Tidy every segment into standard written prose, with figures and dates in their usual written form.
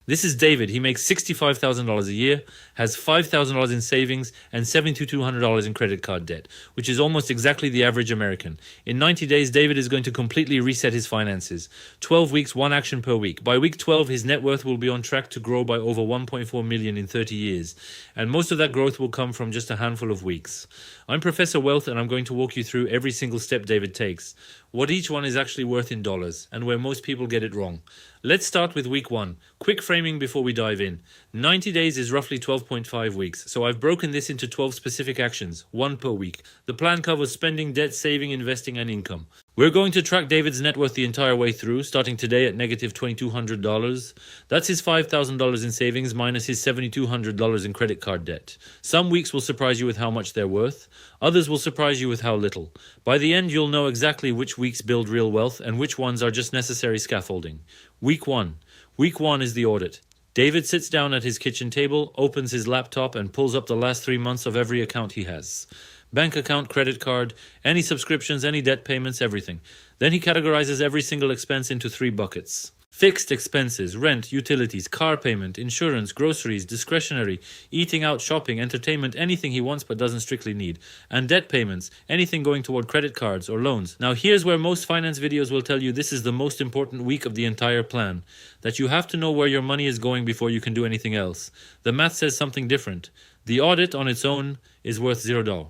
This is David. He makes $65,000 a year, has $5,000 in savings, and $7,200 in credit card debt, which is almost exactly the average American. In 90 days, David is going to completely reset his finances. 12 weeks, one action per week. By week 12, his net worth will be on track to grow by over 1.4 million in 30 years, and most of that growth will come from just a handful of weeks. I'm Professor Wealth, and I'm going to walk you through every single step David takes, what each one is actually worth in dollars, and where most people get it wrong. Let's start with week 1. Quick framing before we dive in. 90 days is roughly 12.5 weeks, so I've broken this into 12 specific actions, one per week. The plan covers spending, debt, saving, investing, and income. We're going to track David's net worth the entire way through, starting today at negative $2,200. That's his $5,000 in savings minus his $7,200 in credit card debt. Some weeks will surprise you with how much they're worth. Others will surprise you with how little. By the end, you'll know exactly which weeks build real wealth and which ones are just necessary scaffolding. Week 1. Week 1 is the audit. David sits down at his kitchen table, opens his laptop, and pulls up the last 3 months of every account he has. Bank account, credit card, any subscriptions, any debt payments, everything. Then he categorizes every single expense into 3 buckets. Fixed expenses, rent, utilities, car payment, insurance, groceries, discretionary, eating out, shopping, entertainment, anything he wants but doesn't strictly need. And debt payments, anything going toward credit cards or loans. Now here's where most finance videos will tell you this is the most important week of the entire plan. That you have to know where your money is going before you can do anything else. The math says something different. The audit on its own is worth $0.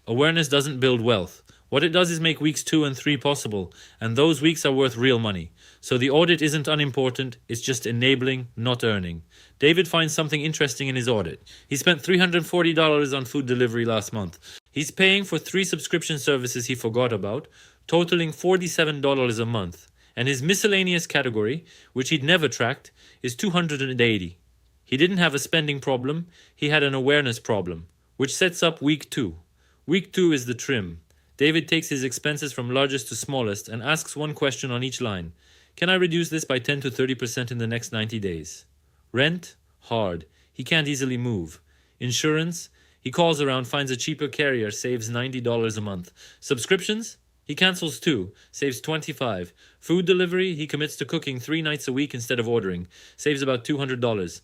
Awareness doesn't build wealth. What it does is make weeks 2 and 3 possible, and those weeks are worth real money. So the audit isn't unimportant, it's just enabling, not earning. David finds something interesting in his audit. He spent $340 on food delivery last month. He's paying for 3 subscription services he forgot about, totaling $47 a month. And his miscellaneous category, which he'd never tracked, is $280. He didn't have a spending problem, he had an awareness problem, which sets up week 2. Week 2 is the trim. David takes his expenses from largest to smallest and asks one question on each line. Can I reduce this by 10 to 30% in the next 90 days? Rent? Hard. He can't easily move. Insurance? He calls around, finds a cheaper carrier, saves $90 a month. Subscriptions? He cancels 2, saves $25. Food delivery? He commits to cooking 3 nights a week instead of ordering, saves about $200.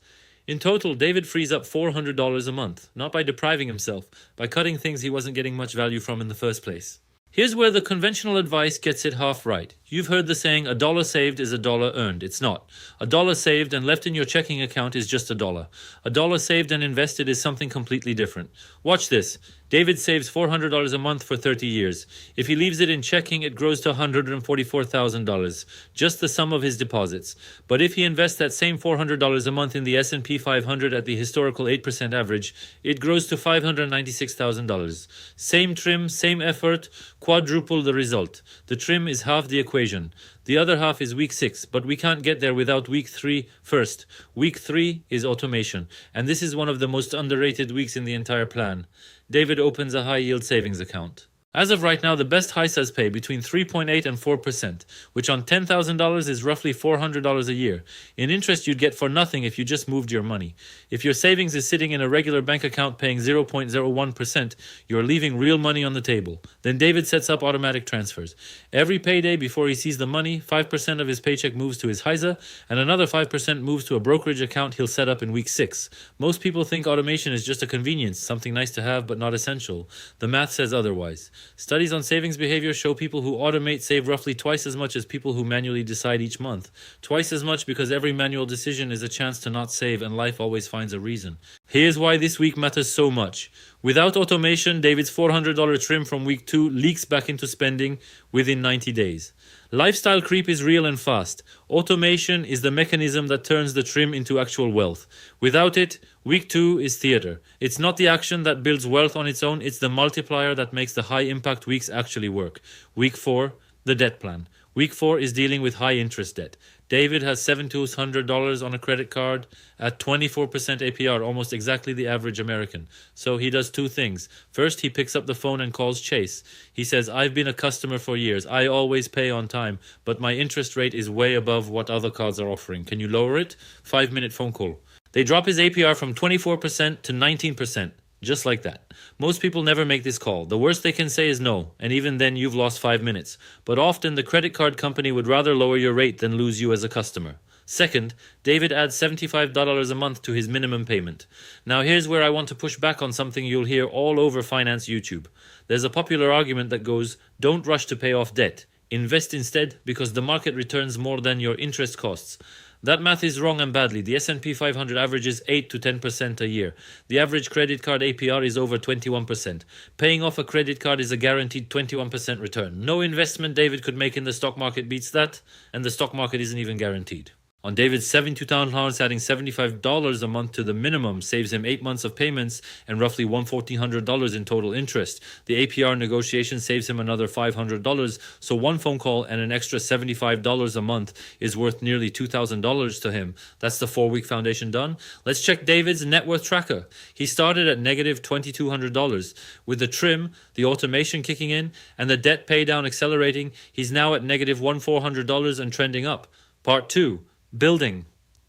In total, David frees up $400 a month, not by depriving himself, by cutting things he wasn't getting much value from in the first place. Here's where the conventional advice gets it half right. You've heard the saying, a dollar saved is a dollar earned. It's not. A dollar saved and left in your checking account is just a dollar. A dollar saved and invested is something completely different. Watch this. David saves $400 a month for 30 years. If he leaves it in checking, it grows to $144,000, just the sum of his deposits. But if he invests that same $400 a month in the S&P 500 at the historical 8% average, it grows to $596,000. Same trim, same effort, quadruple the result. The trim is half the equation. The other half is week 6, but we can't get there without week 3 first. Week 3 is automation, and this is one of the most underrated weeks in the entire plan. David opens a high-yield savings account. As of right now, the best HISAs pay between 3.8 and 4%, which on $10,000 is roughly $400 a year. In interest, you'd get for nothing if you just moved your money. If your savings is sitting in a regular bank account paying 0.01%, you're leaving real money on the table. Then David sets up automatic transfers. Every payday before he sees the money, 5% of his paycheck moves to his HISA, and another 5% moves to a brokerage account he'll set up in week 6. Most people think automation is just a convenience, something nice to have but not essential. The math says otherwise. Studies on savings behavior show people who automate save roughly twice as much as people who manually decide each month. Twice as much because every manual decision is a chance to not save and life always finds a reason. Here's why this week matters so much. Without automation, David's $400 trim from week 2 leaks back into spending within 90 days. Lifestyle creep is real and fast. Automation is the mechanism that turns the trim into actual wealth. Without it, week 2 is theater. It's not the action that builds wealth on its own, it's the multiplier that makes the high-impact weeks actually work. Week 4, the debt plan. Week 4 is dealing with high-interest debt. David has $7,200 on a credit card at 24% APR, almost exactly the average American. So he does 2 things. First, he picks up the phone and calls Chase. He says, I've been a customer for years. I always pay on time, but my interest rate is way above what other cards are offering. Can you lower it? 5-minute phone call. They drop his APR from 24% to 19%. Just like that. Most people never make this call. The worst they can say is no, and even then you've lost 5 minutes. But often the credit card company would rather lower your rate than lose you as a customer. Second, David adds $75 a month to his minimum payment. Now here's where I want to push back on something you'll hear all over finance YouTube. There's a popular argument that goes, don't rush to pay off debt. Invest instead because the market returns more than your interest costs. That math is wrong and badly. The S&P 500 averages 8 to 10% a year. The average credit card APR is over 21%. Paying off a credit card is a guaranteed 21% return. No investment David could make in the stock market beats that, and the stock market isn't even guaranteed. On David's 72 town halls, adding $75 a month to the minimum saves him 8 months of payments and roughly $1,400 in total interest. The APR negotiation saves him another $500, so one phone call and an extra $75 a month is worth nearly $2,000 to him. That's the 4-week foundation done. Let's check David's net worth tracker. He started at negative $2,200. With the trim, the automation kicking in, and the debt pay down accelerating, he's now at negative $1,400 and trending up. Part 2. Building.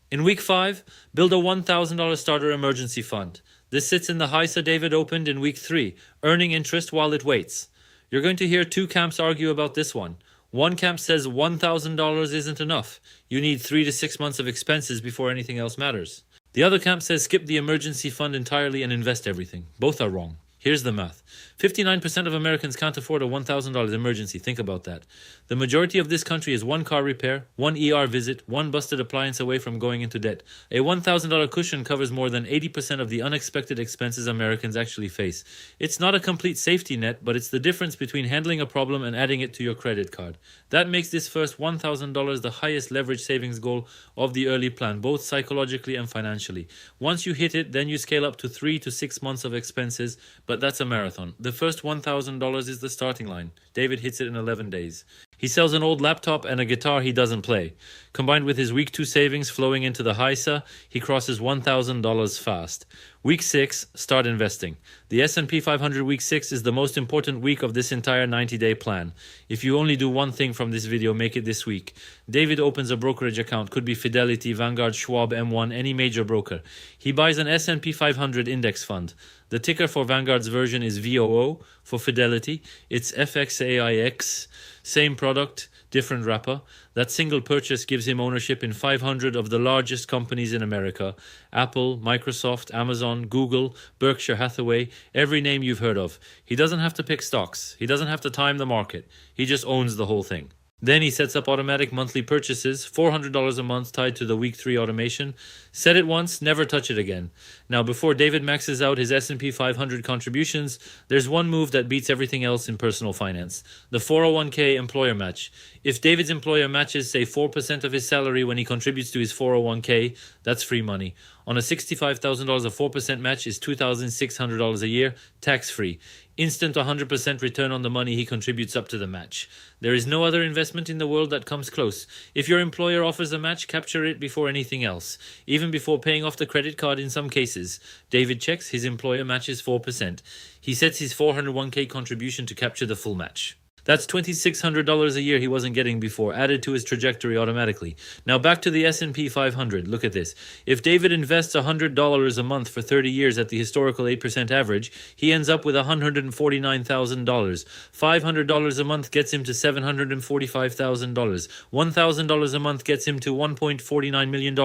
In week 5, build a $1,000 starter emergency fund. This sits in the HISA David opened in week 3, earning interest while it waits. You're going to hear 2 camps argue about this one. One camp says $1,000 isn't enough. You need 3 to 6 months of expenses before anything else matters. The other camp says skip the emergency fund entirely and invest everything. Both are wrong. Here's the math. 59% of Americans can't afford a $1,000 emergency. Think about that. The majority of this country is 1 car repair, 1 ER visit, 1 busted appliance away from going into debt. A $1,000 cushion covers more than 80% of the unexpected expenses Americans actually face. It's not a complete safety net, but it's the difference between handling a problem and adding it to your credit card. That makes this first $1,000 the highest leverage savings goal of the early plan, both psychologically and financially. Once you hit it, then you scale up to 3 to 6 months of expenses, but that's a marathon. The first $1,000 is the starting line. David hits it in 11 days. He sells an old laptop and a guitar he doesn't play. Combined with his week 2 savings flowing into the HISA, he crosses $1,000 fast. Week 6, start investing. The S&P 500 week 6 is the most important week of this entire 90-day plan. If you only do one thing from this video, make it this week. David opens a brokerage account, could be Fidelity, Vanguard, Schwab, M1, any major broker. He buys an S&P 500 index fund. The ticker for Vanguard's version is VOO. For Fidelity, it's FXAIX. Same product, different wrapper. That single purchase gives him ownership in 500 of the largest companies in America. Apple, Microsoft, Amazon, Google, Berkshire Hathaway, every name you've heard of. He doesn't have to pick stocks. He doesn't have to time the market. He just owns the whole thing. Then he sets up automatic monthly purchases, $400 a month tied to the week 3 automation. Set it once, never touch it again. Now, before David maxes out his S&P 500 contributions, there's one move that beats everything else in personal finance: the 401k employer match. If David's employer matches, say, 4% of his salary when he contributes to his 401k, that's free money. On a $65,000, a 4% match is $2,600 a year, tax-free. Instant 100% return on the money he contributes up to the match. There is no other investment in the world that comes close. If your employer offers a match, capture it before anything else, even before paying off the credit card in some cases. David checks, his employer matches 4%. He sets his 401k contribution to capture the full match. That's $2,600 a year he wasn't getting before, added to his trajectory automatically. Now back to the S&P 500. Look at this. If David invests $100 a month for 30 years at the historical 8% average, he ends up with $149,000. $500 a month gets him to $745,000. $1,000 a month gets him to $1.49 million.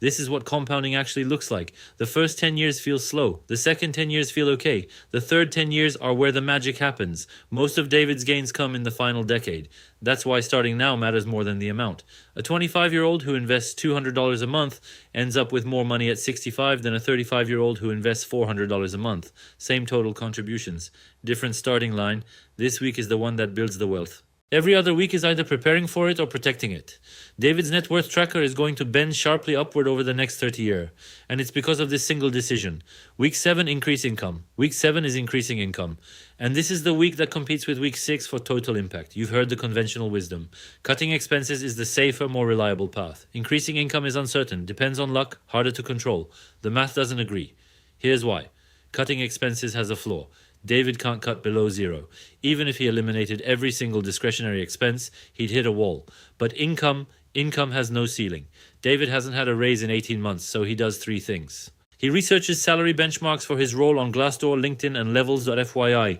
This is what compounding actually looks like. The first 10 years feel slow. The second 10 years feel okay. The third 10 years are where the magic happens. Most of David's gains come in the final decade. That's why starting now matters more than the amount. A 25-year-old who invests $200 a month ends up with more money at 65 than a 35-year-old who invests $400 a month. Same total contributions. Different starting line. This week is the one that builds the wealth. Every other week is either preparing for it or protecting it. David's net worth tracker is going to bend sharply upward over the next 30 years, and it's because of this single decision. Week 7, increase income. Week 7 is increasing income. And this is the week that competes with week 6 for total impact. You've heard the conventional wisdom. Cutting expenses is the safer, more reliable path. Increasing income is uncertain, depends on luck, harder to control. The math doesn't agree. Here's why. Cutting expenses has a flaw. David can't cut below 0. Even if he eliminated every single discretionary expense, he'd hit a wall. But income has no ceiling. David hasn't had a raise in 18 months, so he does 3 things. He researches salary benchmarks for his role on Glassdoor, LinkedIn, and Levels.fyi.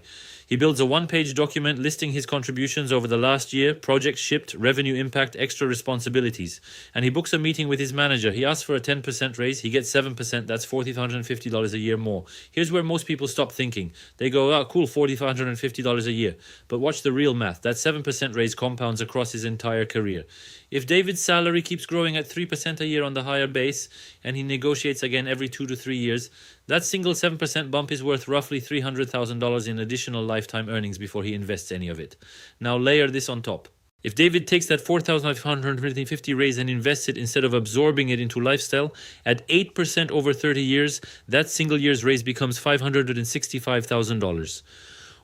He builds a one-page document listing his contributions over the last year, projects shipped, revenue impact, extra responsibilities. And he books a meeting with his manager. He asks for a 10% raise. He gets 7%. That's $4,550 a year more. Here's where most people stop thinking. They go, oh, cool, $4,550 a year. But watch the real math. That 7% raise compounds across his entire career. If David's salary keeps growing at 3% a year on the higher base, and he negotiates again every 2 to 3 years, that single 7% bump is worth roughly $300,000 in additional lifetime earnings before he invests any of it. Now layer this on top. If David takes that $4,550 raise and invests it instead of absorbing it into lifestyle, at 8% over 30 years, that single year's raise becomes $565,000.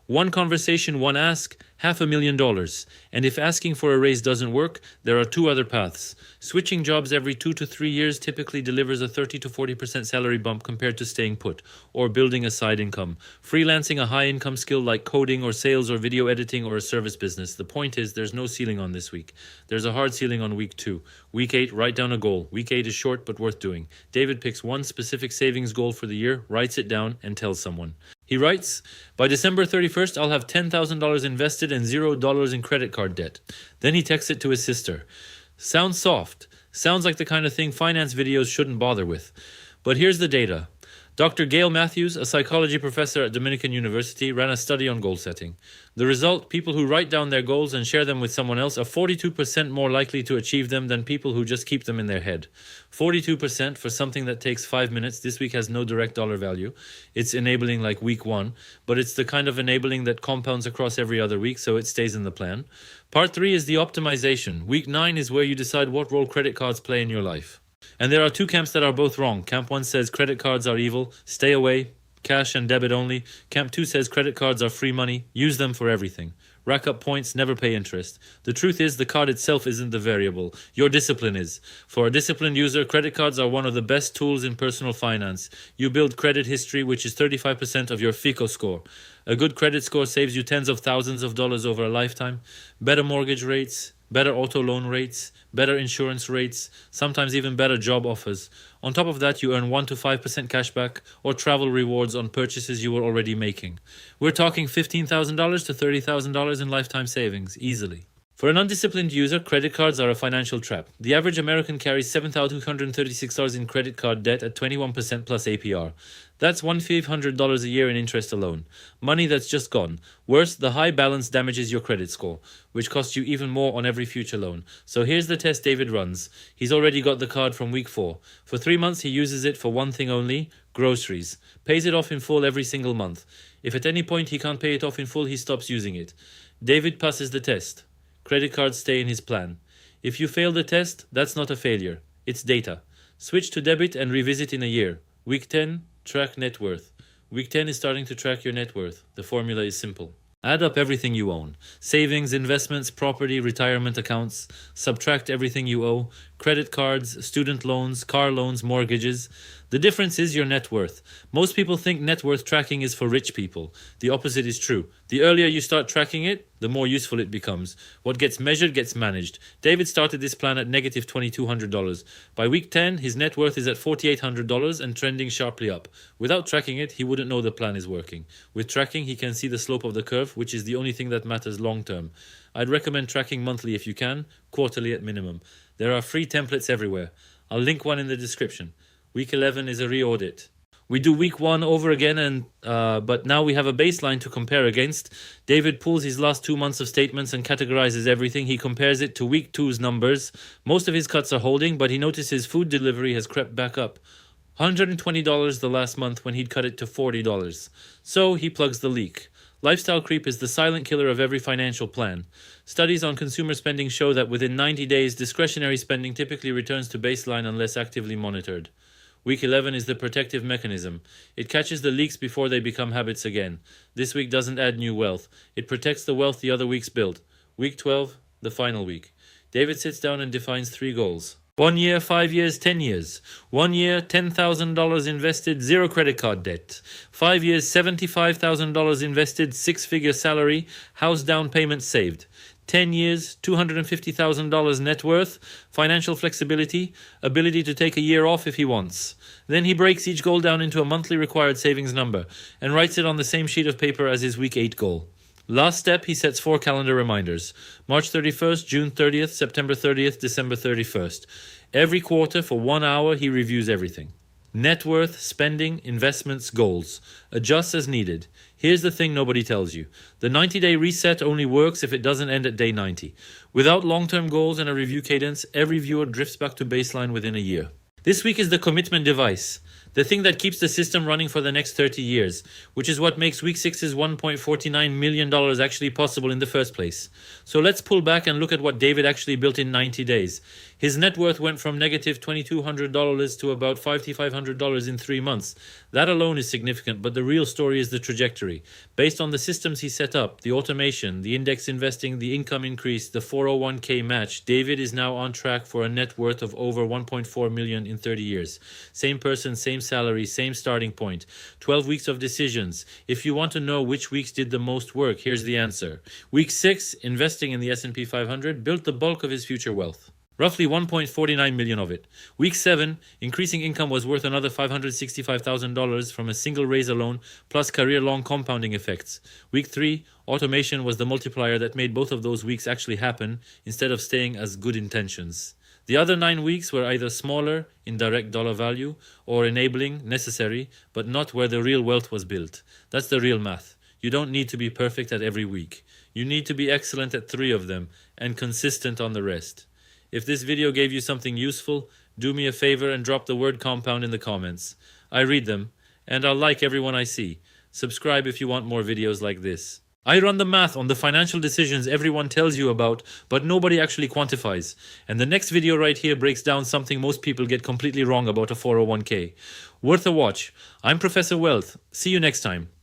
One conversation, one ask, $500,000. And if asking for a raise doesn't work, there are two other paths. Switching jobs every 2 to 3 years typically delivers a 30 to 40% salary bump compared to staying put, or building a side income. Freelancing a high income skill like coding or sales or video editing or a service business. The point is, there's no ceiling on this week. There's a hard ceiling on week 2. Week 8, write down a goal. Week 8 is short but worth doing. David picks one specific savings goal for the year, writes it down, and tells someone. He writes, by December 31st, I'll have $10,000 invested and $0 in credit card debt. Then he texts it to his sister. Sounds soft. Sounds like the kind of thing finance videos shouldn't bother with. But here's the data. Dr. Gail Matthews, a psychology professor at Dominican University, ran a study on goal setting. The result, people who write down their goals and share them with someone else are 42% more likely to achieve them than people who just keep them in their head. 42% for something that takes 5 minutes. This week has no direct dollar value. It's enabling like week 1, but it's the kind of enabling that compounds across every other week, so it stays in the plan. Part 3 is the optimization. Week 9 is where you decide what role credit cards play in your life. And there are two camps that are both wrong. Camp 1 says credit cards are evil, stay away, cash and debit only. Camp 2 says credit cards are free money, use them for everything. Rack up points, never pay interest. The truth is, the card itself isn't the variable. Your discipline is. For a disciplined user, credit cards are one of the best tools in personal finance. You build credit history, which is 35% of your FICO score. A good credit score saves you tens of thousands of dollars over a lifetime. Better mortgage rates, better auto loan rates, better insurance rates, sometimes even better job offers. On top of that, you earn 1 to 5% cashback or travel rewards on purchases you were already making. We're talking $15,000 to $30,000 in lifetime savings, easily. For an undisciplined user, credit cards are a financial trap. The average American carries $7,236 in credit card debt at 21% plus APR. That's $1,500 a year in interest alone. Money that's just gone. Worse, the high balance damages your credit score, which costs you even more on every future loan. So here's the test David runs. He's already got the card from week 4. For 3 months, he uses it for one thing only, groceries. Pays it off in full every single month. If at any point he can't pay it off in full, he stops using it. David passes the test. Credit cards stay in his plan. If you fail the test, that's not a failure. It's data. Switch to debit and revisit in a year. Week 10, track net worth. Week 10 is starting to track your net worth. The formula is simple. Add up everything you own. Savings, investments, property, retirement accounts. Subtract everything you owe. Credit cards, student loans, car loans, mortgages. The difference is your net worth. Most people think net worth tracking is for rich people. The opposite is true. The earlier you start tracking it, the more useful it becomes. What gets measured gets managed. David started this plan at negative $2,200. By week 10, his net worth is at $4,800 and trending sharply up. Without tracking it, he wouldn't know the plan is working. With tracking, he can see the slope of the curve, which is the only thing that matters long term. I'd recommend tracking monthly if you can, quarterly at minimum. There are free templates everywhere. I'll link one in the description. Week 11 is a re-audit. We do week 1 over again, but now we have a baseline to compare against. David pulls his last 2 months of statements and categorizes everything. He compares it to week 2's numbers. Most of his cuts are holding, but he notices food delivery has crept back up. $120 the last month when he'd cut it to $40. So he plugs the leak. Lifestyle creep is the silent killer of every financial plan. Studies on consumer spending show that within 90 days, discretionary spending typically returns to baseline unless actively monitored. Week 11 is the protective mechanism. It catches the leaks before they become habits again. This week doesn't add new wealth. It protects the wealth the other weeks build. Week 12, the final week. David sits down and defines 3 goals. 1 year, 5 years, 10 years. 1 year, $10,000 invested, 0 credit card debt. 5 years, $75,000 invested, 6-figure salary, house down payment saved. 10 years, $250,000 net worth, financial flexibility, ability to take a year off if he wants. Then he breaks each goal down into a monthly required savings number and writes it on the same sheet of paper as his week 8 goal. Last step, he sets 4 calendar reminders: March 31st, June 30th, September 30th, December 31st. Every quarter for 1 hour, he reviews everything. Net worth, spending, investments, goals. Adjust as needed. Here's the thing nobody tells you. The 90-day reset only works if it doesn't end at day 90. Without long-term goals and a review cadence, every viewer drifts back to baseline within a year. This week is the commitment device, the thing that keeps the system running for the next 30 years, which is what makes Week 6's $1.49 million actually possible in the first place. So let's pull back and look at what David actually built in 90 days. His net worth went from negative $2,200 to about $5,500 in 3 months. That alone is significant, but the real story is the trajectory. Based on the systems he set up, the automation, the index investing, the income increase, the 401k match, David is now on track for a net worth of over $1.4 million in 30 years. Same person, same salary, same starting point. 12 weeks of decisions. If you want to know which weeks did the most work, here's the answer. Week 6, investing in the S&P 500, built the bulk of his future wealth. Roughly $1.49 million of it. Week 7, increasing income was worth another $565,000 from a single raise alone, plus career-long compounding effects. Week 3, automation was the multiplier that made both of those weeks actually happen, instead of staying as good intentions. The other 9 weeks were either smaller in direct dollar value or enabling, necessary, but not where the real wealth was built. That's the real math. You don't need to be perfect at every week. You need to be excellent at 3 of them and consistent on the rest. If this video gave you something useful, do me a favor and drop the word compound in the comments. I read them, and I'll like everyone I see. Subscribe if you want more videos like this. I run the math on the financial decisions everyone tells you about, but nobody actually quantifies. And the next video right here breaks down something most people get completely wrong about a 401k. Worth a watch. I'm Professor Wealth. See you next time.